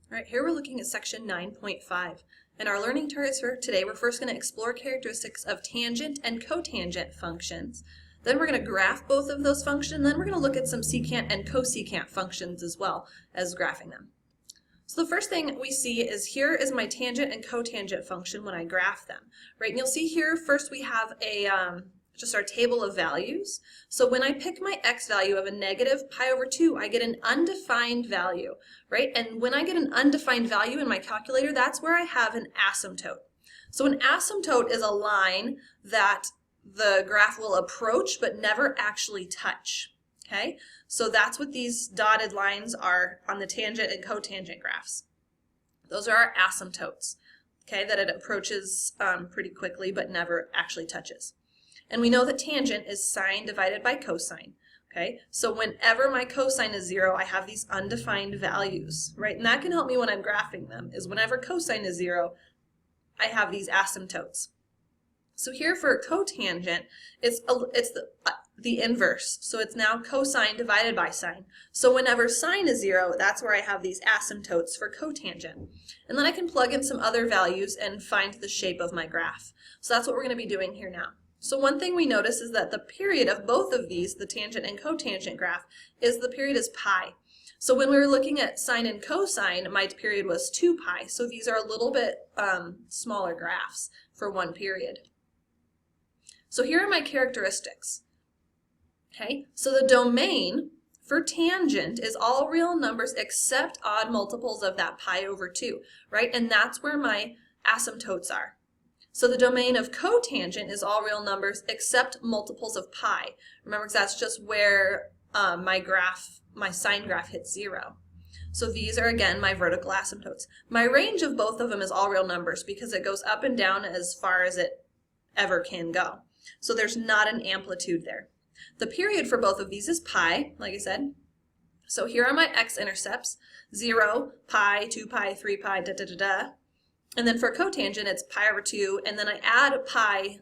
All right, here we're looking at section 9.5. And our learning targets for today, we're first going to explore characteristics of tangent and cotangent functions. Then we're going to graph both of those functions, and then we're going to look at some secant and cosecant functions as well as graphing them. So the first thing we see is here is my tangent and cotangent function when I graph them, right? And you'll see here first we have a just our table of values. So when I pick my x value of a negative pi over 2, I get an undefined value, right? And when I get an undefined value in my calculator, that's where I have an asymptote. So an asymptote is a line that the graph will approach but never actually touch, okay? So that's what these dotted lines are on the tangent and cotangent graphs. Those are our asymptotes, okay, that it approaches pretty quickly but never actually touches. And we know that tangent is sine divided by cosine, okay? So whenever my cosine is 0, I have these undefined values, right? And that can help me when I'm graphing them, is whenever cosine is 0, I have these asymptotes. So here for cotangent, it's the inverse. So it's now cosine divided by sine. So whenever sine is 0, that's where I have these asymptotes for cotangent. And then I can plug in some other values and find the shape of my graph. So that's what we're going to be doing here now. So one thing we notice is that the period of both of these, the tangent and cotangent graph, is the period is pi. So when we were looking at sine and cosine, my period was 2 pi. So these are a little bit smaller graphs for one period. So here are my characteristics. Okay, so the domain for tangent is all real numbers except odd multiples of that pi over 2, right? And that's where my asymptotes are. So the domain of cotangent is all real numbers except multiples of pi. Remember, because that's just where my sine graph hits 0. So these are, again, my vertical asymptotes. My range of both of them is all real numbers because it goes up and down as far as it ever can go. So there's not an amplitude there. The period for both of these is pi, like I said. So here are my x-intercepts, 0, pi, 2 pi, 3 pi, da da da da. And then for cotangent, it's pi over 2, and then I add a pi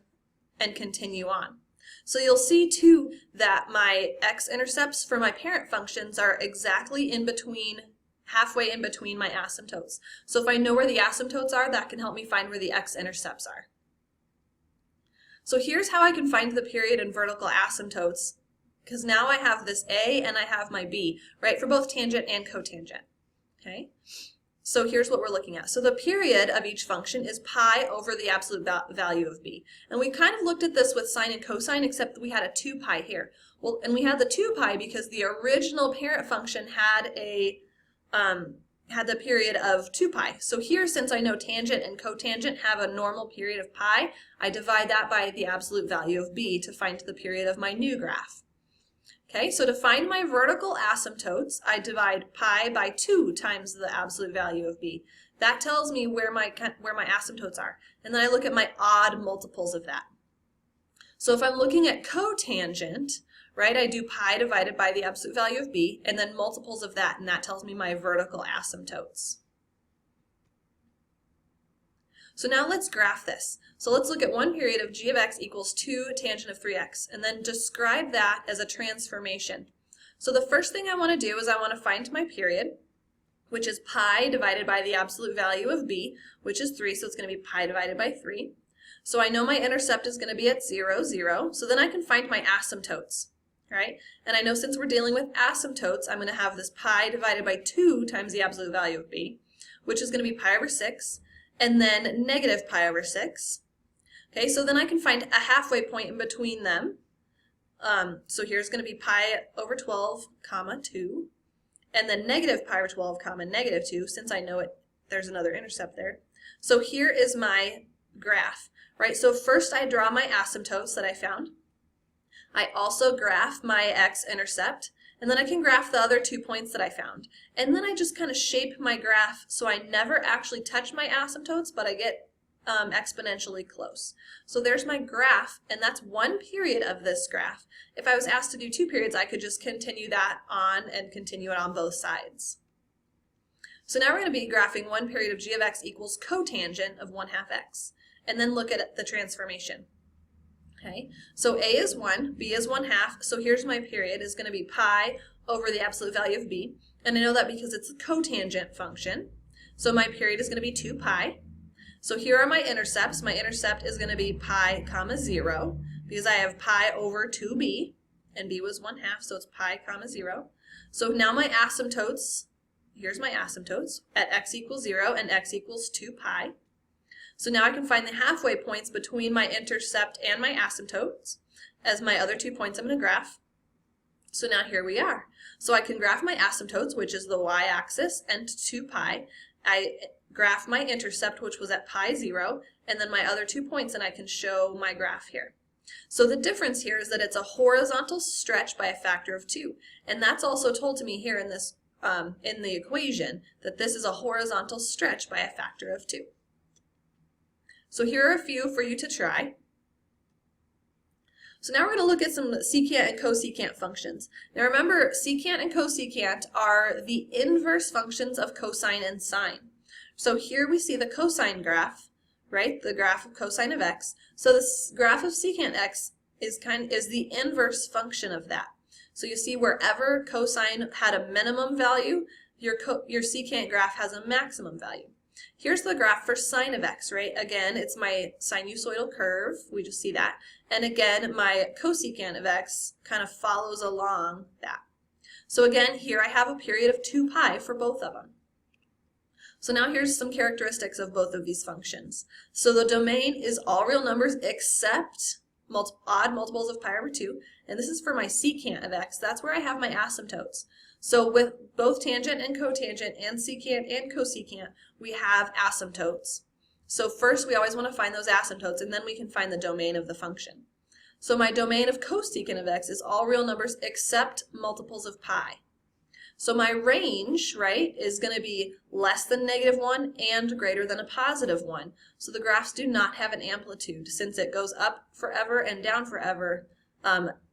and continue on. So you'll see, too, that my x-intercepts for my parent functions are exactly in between, halfway in between my asymptotes. So if I know where the asymptotes are, that can help me find where the x-intercepts are. So here's how I can find the period and vertical asymptotes, because now I have this A and I have my B, right, for both tangent and cotangent, okay? So here's what we're looking at. So the period of each function is pi over the absolute value of b. And we kind of looked at this with sine and cosine, except we had a 2 pi here. Well, and we had the 2 pi because the original parent function had the period of 2 pi. So here, since I know tangent and cotangent have a normal period of pi, I divide that by the absolute value of b to find the period of my new graph. Okay, so to find my vertical asymptotes, I divide pi by 2 times the absolute value of b. That tells me where my asymptotes are. And then I look at my odd multiples of that. So if I'm looking at cotangent, right, I do pi divided by the absolute value of b, and then multiples of that, and that tells me my vertical asymptotes. So now let's graph this. So let's look at one period of g of x equals 2 tangent of 3x, and then describe that as a transformation. So the first thing I want to do is I want to find my period, which is pi divided by the absolute value of b, which is 3, so it's going to be pi divided by 3. So I know my intercept is going to be at 0, 0, so then I can find my asymptotes, right? And I know since we're dealing with asymptotes, I'm going to have this pi divided by 2 times the absolute value of b, which is going to be pi over 6, and then negative pi over 6. Okay, so then I can find a halfway point in between them. So here's going to be pi over 12, comma 2, and then negative pi over 12, comma negative 2, since I know there's another intercept there. So here is my graph, right? So first I draw my asymptotes that I found. I also graph my x-intercept, and then I can graph the other 2 points that I found. And then I just kind of shape my graph so I never actually touch my asymptotes, but I get exponentially close. So there's my graph, and that's one period of this graph. If I was asked to do 2 periods, I could just continue that on and continue it on both sides. So now we're going to be graphing one period of g of x equals cotangent of 1/2 x, and then look at the transformation. Okay, so a is 1, b is 1/2, so here's my period is going to be pi over the absolute value of b, and I know that because it's a cotangent function. So my period is going to be 2 pi. So here are my intercepts. My intercept is going to be pi comma 0 because I have pi over 2b, and b was 1/2, so it's pi comma 0. So now my asymptotes, here's my asymptotes at x equals 0 and x equals 2 pi. So now I can find the halfway points between my intercept and my asymptotes as my other 2 points I'm going to graph. So now here we are. So I can graph my asymptotes, which is the y-axis, and 2 pi. I graph my intercept, which was at pi 0, and then my other 2 points, and I can show my graph here. So the difference here is that it's a horizontal stretch by a factor of 2, and that's also told to me here in this in the equation that this is a horizontal stretch by a factor of 2. So here are a few for you to try. So now we're going to look at some secant and cosecant functions. Now remember, secant and cosecant are the inverse functions of cosine and sine. So here we see the cosine graph, right? The graph of cosine of x. So this graph of secant x is the inverse function of that. So you see wherever cosine had a minimum value, your secant graph has a maximum value. Here's the graph for sine of x, right? Again, it's my sinusoidal curve. We just see that. And again, my cosecant of x kind of follows along that. So again, here I have a period of 2 pi for both of them. So now here's some characteristics of both of these functions. So the domain is all real numbers except odd multiples of pi over 2. And this is for my secant of x. That's where I have my asymptotes. So with both tangent and cotangent and secant and cosecant, we have asymptotes. So first we always want to find those asymptotes, and then we can find the domain of the function. So my domain of cosecant of x is all real numbers except multiples of pi. So my range, right, is going to be less than -1 and greater than a +1. So the graphs do not have an amplitude since it goes up forever and down forever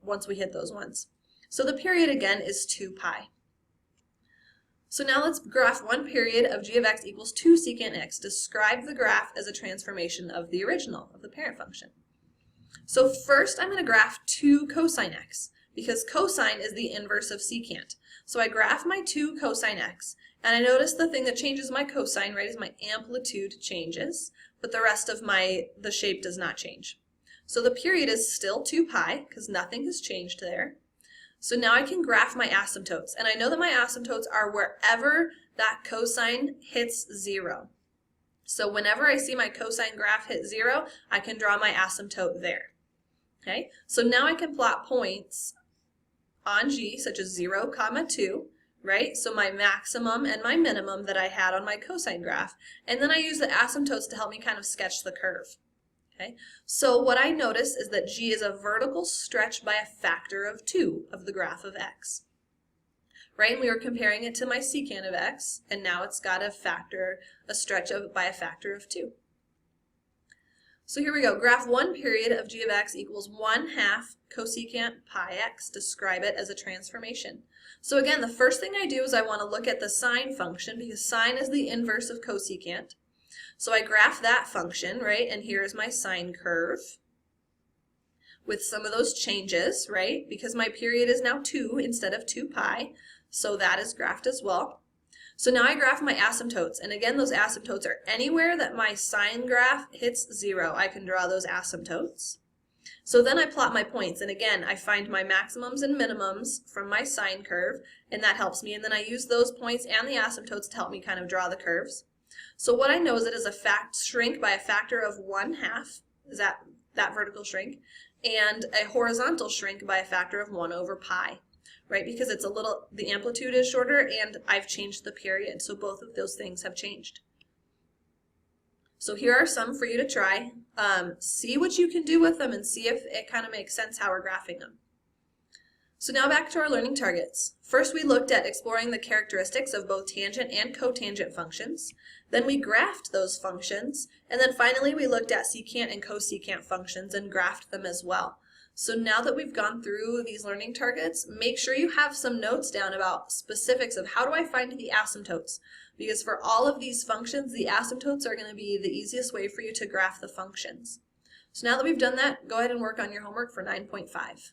once we hit those ones. So the period again is 2 pi. So now let's graph one period of g of x equals 2 secant x. Describe the graph as a transformation of the original, of the parent function. So first I'm going to graph 2 cosine x, because cosine is the inverse of secant. So I graph my 2 cosine x, and I notice the thing that changes my cosine, right, is my amplitude changes, but the rest of the shape does not change. So the period is still 2 pi, because nothing has changed there. So now I can graph my asymptotes, and I know that my asymptotes are wherever that cosine hits 0. So whenever I see my cosine graph hit 0, I can draw my asymptote there. Okay, so now I can plot points on G, such as 0, 2, right? So my maximum and my minimum that I had on my cosine graph, and then I use the asymptotes to help me kind of sketch the curve. Okay, so what I notice is that G is a vertical stretch by a factor of 2 of the graph of x. Right, and we were comparing it to my secant of x, and now it's got a stretch by a factor of 2. So here we go. Graph one period of g of x equals 1/2 cosecant pi x. Describe it as a transformation. So again, the first thing I do is I want to look at the sine function, because sine is the inverse of cosecant. So I graph that function, right, and here's my sine curve with some of those changes, right, because my period is now 2 instead of 2 pi, so that is graphed as well. So now I graph my asymptotes, and again, those asymptotes are anywhere that my sine graph hits 0, I can draw those asymptotes. So then I plot my points, and again, I find my maximums and minimums from my sine curve, and that helps me, and then I use those points and the asymptotes to help me kind of draw the curves. So what I know is it is a shrink by a factor of 1/2, is that vertical shrink, and a horizontal shrink by a factor of 1/pi, right? Because it's the amplitude is shorter and I've changed the period, so both of those things have changed. So here are some for you to try. See what you can do with them and see if it kind of makes sense how we're graphing them. So now back to our learning targets. First we looked at exploring the characteristics of both tangent and cotangent functions. Then we graphed those functions. And then finally we looked at secant and cosecant functions and graphed them as well. So now that we've gone through these learning targets, make sure you have some notes down about specifics of how do I find the asymptotes. Because for all of these functions, the asymptotes are going to be the easiest way for you to graph the functions. So now that we've done that, go ahead and work on your homework for 9.5.